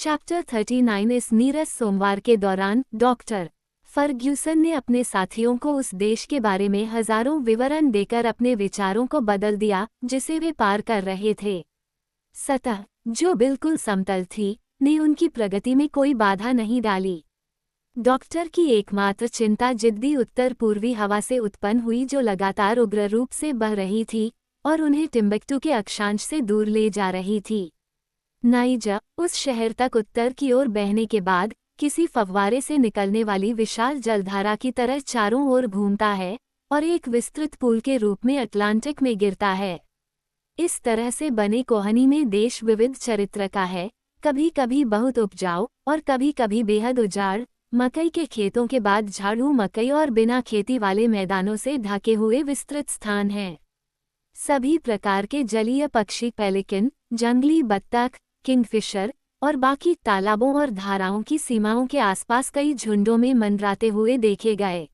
Chapter 39 इस नीरस सोमवार के दौरान डॉक्टर फर्ग्यूसन ने अपने साथियों को उस देश के बारे में हजारों विवरण देकर अपने विचारों को बदल दिया जिसे वे पार कर रहे थे। सतह, जो बिल्कुल समतल थी, ने उनकी प्रगति में कोई बाधा नहीं डाली। डॉक्टर की एकमात्र चिंता जिद्दी उत्तर पूर्वी हवा से उत्पन्न हुई जो लगातार उग्र रूप से बह रही थी और उन्हें टिम्बक्टू के अक्षांश से दूर ले जा रही थी। नाइजर, उस शहर तक उत्तर की ओर बहने के बाद, किसी फव्वारे से निकलने वाली विशाल जलधारा की तरह चारों ओर घूमता है और एक विस्तृत पुल के रूप में अटलांटिक में गिरता है। इस तरह से बने कोहनी में देश विविध चरित्र का है, कभी कभी बहुत उपजाऊ और कभी कभी बेहद उजाड़, मकई के खेतों के बाद झाड़ू मकई और बिना खेती वाले मैदानों से ढके हुए विस्तृत स्थान हैं। सभी प्रकार के जलीय पक्षी, पेलिकन, जंगली बत्तख, किंगफिशर और बाकी तालाबों और धाराओं की सीमाओं के आसपास कई झुंडों में मंडराते हुए देखे गए।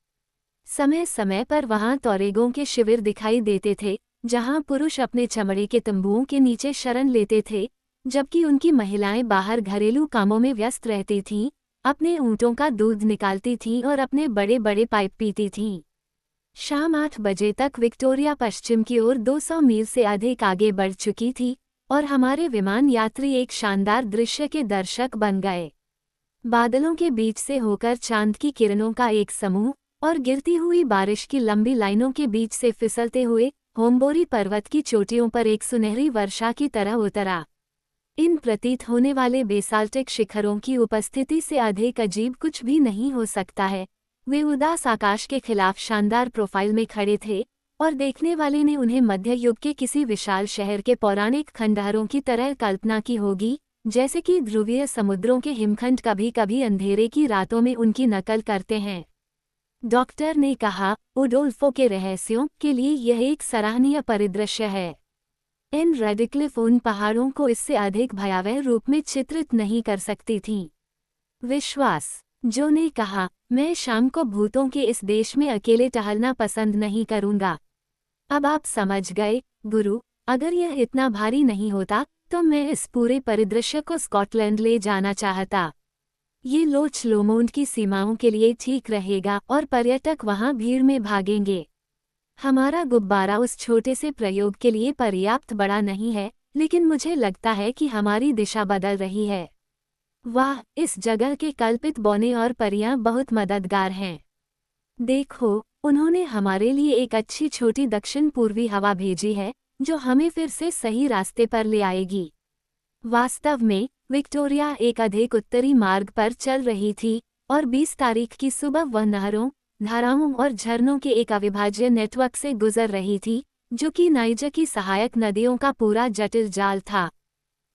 समय समय पर वहां तोरेगों के शिविर दिखाई देते थे, जहां पुरुष अपने चमड़े के तंबुओं के नीचे शरण लेते थे, जबकि उनकी महिलाएं बाहर घरेलू कामों में व्यस्त रहती थीं, अपने ऊँटों का दूध निकालती थीं और अपने बड़े बड़े पाइप पीती थीं। शाम 8 बजे तक विक्टोरिया पश्चिम की ओर 200 मील से अधिक आगे बढ़ चुकी थी और हमारे विमान यात्री एक शानदार दृश्य के दर्शक बन गए। बादलों के बीच से होकर चांद की किरणों का एक समूह और गिरती हुई बारिश की लंबी लाइनों के बीच से फिसलते हुए होम्बोरी पर्वत की चोटियों पर एक सुनहरी वर्षा की तरह उतरा। इन प्रतीत होने वाले बेसाल्टिक शिखरों की उपस्थिति से अधिक अजीब कुछ भी नहीं हो सकता है। वे उदास आकाश के खिलाफ शानदार प्रोफाइल में खड़े थे और देखने वाले ने उन्हें मध्य युग के किसी विशाल शहर के पौराणिक खंडहरों की तरह कल्पना की होगी, जैसे कि ध्रुवीय समुद्रों के हिमखंड कभी कभी अंधेरे की रातों में उनकी नकल करते हैं। डॉक्टर ने कहा, उडोल्फो के रहस्यों के लिए यह एक सराहनीय परिदृश्य है। इन रेडिक्लिफ उन पहाड़ों को इससे अधिक भयावह रूप में चित्रित नहीं कर सकती थीं। विश्वास, जो ने कहा, मैं शाम को भूतों के इस देश में अकेले टहलना पसंद नहीं करूंगा। अब आप समझ गए, गुरु, अगर यह इतना भारी नहीं होता तो मैं इस पूरे परिदृश्य को स्कॉटलैंड ले जाना चाहता। ये लोच लोमोंड की सीमाओं के लिए ठीक रहेगा और पर्यटक वहां भीड़ में भागेंगे। हमारा गुब्बारा उस छोटे से प्रयोग के लिए पर्याप्त बड़ा नहीं है, लेकिन मुझे लगता है कि हमारी दिशा बदल रही है। वाह, इस जगह के कल्पित बौने और परियां बहुत मददगार हैं। देखो, उन्होंने हमारे लिए एक अच्छी छोटी दक्षिण पूर्वी हवा भेजी है, जो हमें फिर से सही रास्ते पर ले आएगी। वास्तव में, विक्टोरिया एक अधिक उत्तरी मार्ग पर चल रही थी और 20 तारीख की सुबह वह नहरों, धाराओं और झरनों के एक अविभाज्य नेटवर्क से गुजर रही थी, जो कि नाइजर की सहायक नदियों का पूरा जटिल जाल था।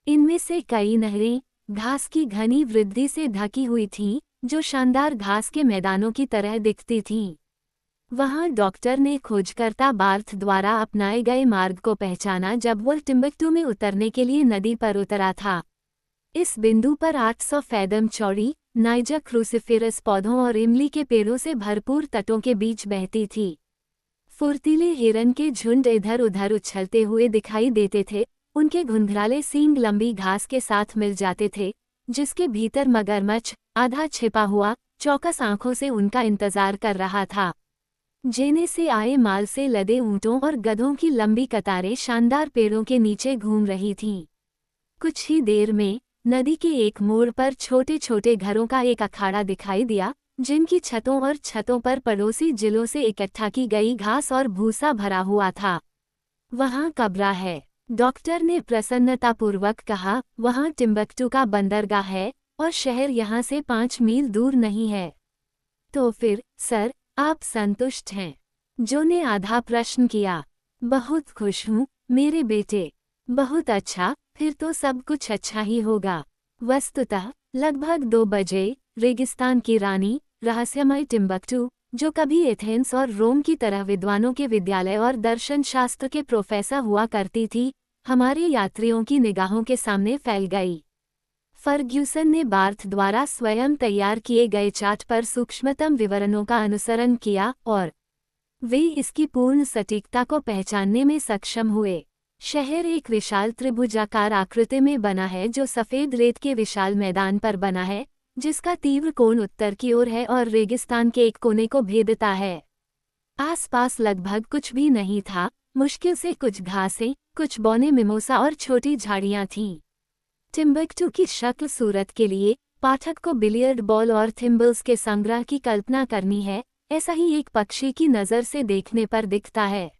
इनमें से कई नहरें घास की घनी वृद्धि से ढकी हुई थीं, जो शानदार घास के मैदानों की तरह दिखती थीं। वहां डॉक्टर ने खोजकर्ता बार्थ द्वारा अपनाए गए मार्ग को पहचाना जब वह टिम्बक्टू में उतरने के लिए नदी पर उतरा था। इस बिंदु पर 800 फैदम चौड़ी नाइजर क्रूसिफेरस पौधों और इमली के पेड़ों से भरपूर तटों के बीच बहती थी। फुर्तीले हिरन के झुंड इधर उधर उछलते हुए दिखाई देते थे, उनके घुंघराले सींग लंबी घास के साथ मिल जाते थे, जिसके भीतर मगरमच्छ, आधा छिपा हुआ, चौकस आंखों से उनका इंतजार कर रहा था। जेने से आए माल से लदे ऊँटों और गधों की लंबी कतारें शानदार पेड़ों के नीचे घूम रही थीं। कुछ ही देर में नदी के एक मोड़ पर छोटे छोटे घरों का एक अखाड़ा दिखाई दिया, जिनकी छतों और छतों पर पड़ोसी जिलों से इकट्ठा की गई घास और भूसा भरा हुआ था। वहां कब्रा है, डॉक्टर ने प्रसन्नतापूर्वक कहा। वहां टिम्बक्टू का बंदरगाह है और शहर यहां से 5 मील दूर नहीं है। तो फिर, सर, आप संतुष्ट हैं? जो ने आधा प्रश्न किया। बहुत खुश हूँ, मेरे बेटे। बहुत अच्छा, फिर तो सब कुछ अच्छा ही होगा। वस्तुतः लगभग 2 बजे रेगिस्तान की रानी, रहस्यमय टिम्बक्टू, जो कभी एथेंस और रोम की तरह विद्वानों के विद्यालय और दर्शन शास्त्र के प्रोफेसर हुआ करती थी, हमारे यात्रियों की निगाहों के सामने फैल गई। फर्ग्यूसन ने बार्थ द्वारा स्वयं तैयार किए गए चार्ट पर सूक्ष्मतम विवरणों का अनुसरण किया और वे इसकी पूर्ण सटीकता को पहचानने में सक्षम हुए। शहर एक विशाल त्रिभुजाकार आकृति में बना है जो सफ़ेद रेत के विशाल मैदान पर बना है, जिसका तीव्र कोण उत्तर की ओर है और रेगिस्तान के एक कोने को भेदता है। आसपास लगभग कुछ भी नहीं था, मुश्किल से कुछ घासें, कुछ बौने मिमोसा और छोटी झाड़ियां थीं। टिम्बक्टू की शक्ल सूरत के लिए पाठक को बिलियर्ड बॉल और थिम्बल्स के संग्रह की कल्पना करनी है, ऐसा ही एक पक्षी की नज़र से देखने पर दिखता है।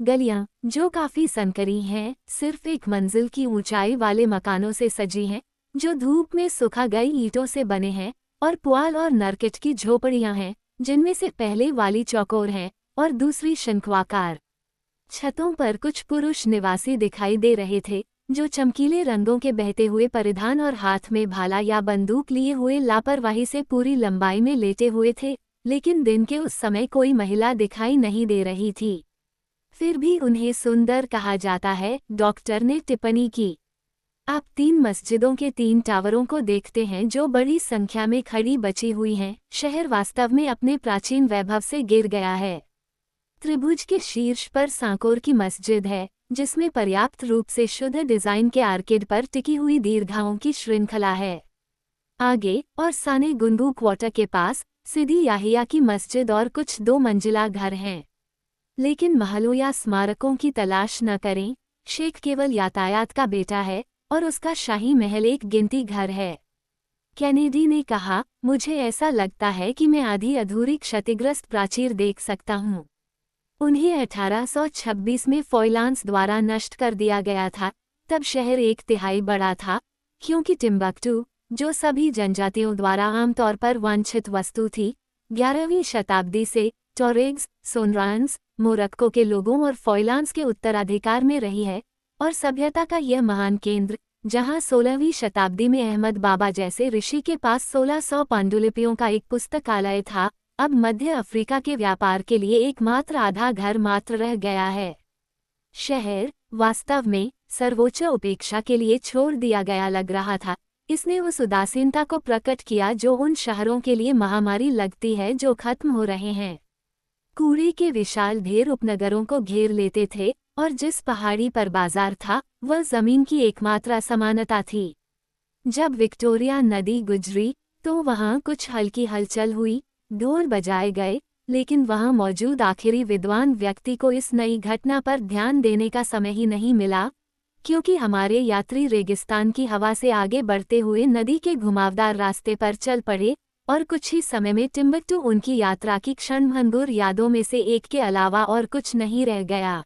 गलियां, जो काफी संकरी हैं, सिर्फ एक मंजिल की ऊंचाई वाले मकानों से सजी हैं, जो धूप में सुखा गई ईंटों से बने हैं, और पुआल और नरकिट की झोपड़ियां हैं, जिनमें से पहले वाली चौकोर है और दूसरी शंक्वाकार। छतों पर कुछ पुरुष निवासी दिखाई दे रहे थे, जो चमकीले रंगों के बहते हुए परिधान और हाथ में भाला या बंदूक लिए हुए लापरवाही से पूरी लंबाई में लेटे हुए थे, लेकिन दिन के उस समय कोई महिला दिखाई नहीं दे रही थी। फिर भी उन्हें सुंदर कहा जाता है, डॉक्टर ने टिप्पणी की। आप 3 मस्जिदों के 3 टावरों को देखते हैं जो बड़ी संख्या में खड़ी बची हुई हैं। शहर वास्तव में अपने प्राचीन वैभव से गिर गया है। त्रिभुज के शीर्ष पर सांकोर की मस्जिद है, जिसमें पर्याप्त रूप से शुद्ध डिजाइन के आर्किड पर टिकी हुई दीर्घाओं की श्रृंखला है। आगे और साने गुंगू क्वार्टर के पास सिदी याहिया की मस्जिद और कुछ 2 मंजिला घर हैं। लेकिन महलों या स्मारकों की तलाश न करें, शेख केवल यातायात का बेटा है और उसका शाही महल एक गिनती घर है। कैनेडी ने कहा, मुझे ऐसा लगता है कि मैं आधी अधूरी क्षतिग्रस्त प्राचीर देख सकता हूँ। उन्हें 1826 में फोइलांस द्वारा नष्ट कर दिया गया था। तब शहर 1/3 बड़ा था, क्योंकि टिम्बक्टू, जो सभी जनजातियों द्वारा आमतौर पर वांछित वस्तु थी, 11वीं शताब्दी से टोरेग्स, सोनरांस, मोरक्को के लोगों और फोइलांस के उत्तराधिकार में रही है, और सभ्यता का यह महान केंद्र, जहां 16वीं शताब्दी में अहमद बाबा जैसे ऋषि के पास 1600 पांडुलिपियों का एक पुस्तकालय था, अब मध्य अफ्रीका के व्यापार के लिए एकमात्र आधा घर मात्र रह गया है। शहर, वास्तव में, सर्वोच्च उपेक्षा के लिए छोड़ दिया गया लग रहा था। इसने उस उदासीनता को प्रकट किया जो उन शहरों के लिए महामारी लगती है जो खत्म हो रहे हैं। कूड़े के विशाल ढेर उपनगरों को घेर लेते थे, और जिस पहाड़ी पर बाजार था, वह जमीन की एकमात्र असमानता थी। जब विक्टोरिया नदी गुजरी, तो वहां कुछ हल्की हलचल हुई, ढोल बजाए गए, लेकिन वहां मौजूद आखिरी विद्वान व्यक्ति को इस नई घटना पर ध्यान देने का समय ही नहीं मिला, क्योंकि हमारे यात्री रेगिस्तान की हवा से आगे बढ़ते हुए नदी के घुमावदार रास्ते पर चल पड़े, और कुछ ही समय में टिम्बक्टू उनकी यात्रा की क्षणभंगुर यादों में से एक के अलावा और कुछ नहीं रह गया।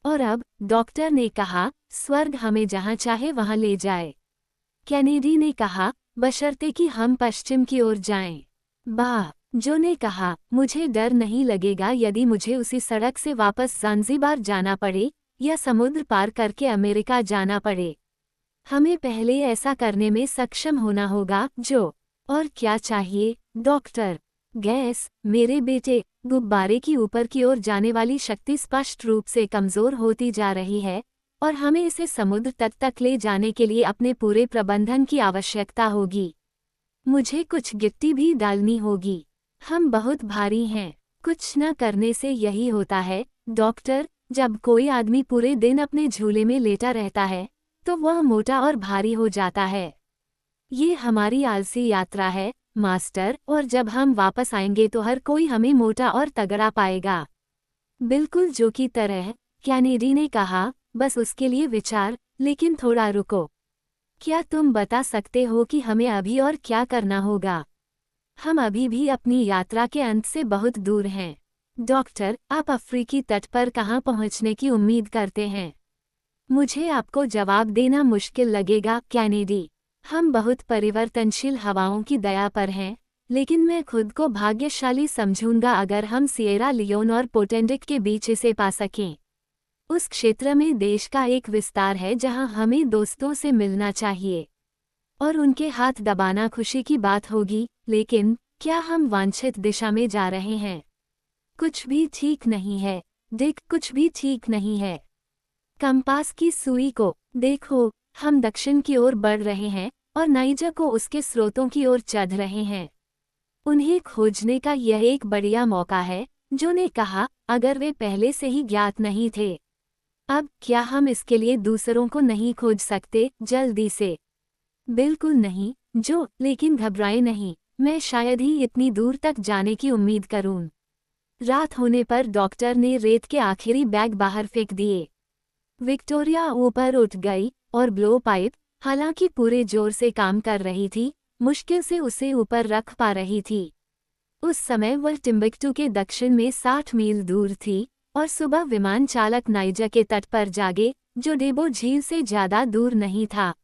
और अब, डॉक्टर ने कहा, स्वर्ग हमें जहां चाहे वहां ले जाए। कैनेडी ने कहा, बशर्ते कि हम पश्चिम की ओर जाएं। वाह, जो ने कहा, मुझे डर नहीं लगेगा यदि मुझे उसी सड़क से वापस ज़ांज़ीबार जाना पड़े, या समुद्र पार करके अमेरिका जाना पड़े। हमें पहले ऐसा करने में सक्षम होना होगा। जो और क्या चाहिए, डॉक्टर? गैस, मेरे बेटे। गुब्बारे की ऊपर की ओर जाने वाली शक्ति स्पष्ट रूप से कमजोर होती जा रही है, और हमें इसे समुद्र तक ले जाने के लिए अपने पूरे प्रबंधन की आवश्यकता होगी। मुझे कुछ गिट्टी भी डालनी होगी। हम बहुत भारी हैं। कुछ न करने से यही होता है, डॉक्टर। जब कोई आदमी पूरे दिन अपने झूले में लेटा रहता है, तो वह मोटा और भारी हो जाता है। ये हमारी आलसी यात्रा है, मास्टर, और जब हम वापस आएंगे तो हर कोई हमें मोटा और तगड़ा पाएगा। बिल्कुल जो की तरह, कैनेडी ने कहा, बस उसके लिए विचार, लेकिन थोड़ा रुको। क्या तुम बता सकते हो कि हमें अभी और क्या करना होगा? हम अभी भी अपनी यात्रा के अंत से बहुत दूर हैं। डॉक्टर, आप अफ्रीकी तट पर कहाँ पहुँचने की उम्मीद करते हैं? मुझे आपको जवाब देना मुश्किल लगेगा, कैनेडी। हम बहुत परिवर्तनशील हवाओं की दया पर हैं, लेकिन मैं खुद को भाग्यशाली समझूंगा अगर हम सिएरा लियोन और पोटेंडिक के बीच इसे पा सकें। उस क्षेत्र में देश का एक विस्तार है जहां हमें दोस्तों से मिलना चाहिए, और उनके हाथ दबाना खुशी की बात होगी, लेकिन क्या हम वांछित दिशा में जा रहे हैं? कुछ भी ठीक नहीं है, डिक, कुछ भी ठीक नहीं है। कंपास की सुई को देखो, हम दक्षिण की ओर बढ़ रहे हैं, और नाइजर को उसके स्रोतों की ओर चढ़ रहे हैं। उन्हें खोजने का यह एक बढ़िया मौका है, जो ने कहा, अगर वे पहले से ही ज्ञात नहीं थे। अब क्या हम इसके लिए दूसरों को नहीं खोज सकते जल्दी से? बिल्कुल नहीं, जो, लेकिन घबराए नहीं, मैं शायद ही इतनी दूर तक जाने की उम्मीद करूं। रात होने पर डॉक्टर ने रेत के आखिरी बैग बाहर फेंक दिए। विक्टोरिया ऊपर उठ गई और ब्लो पाइप, हालांकि पूरे जोर से काम कर रही थी, मुश्किल से उसे ऊपर रख पा रही थी। उस समय वह टिम्बक्टू के दक्षिण में 60 मील दूर थी, और सुबह विमान चालक नाइजर के तट पर जागे, जो डेबो झील से ज्यादा दूर नहीं था।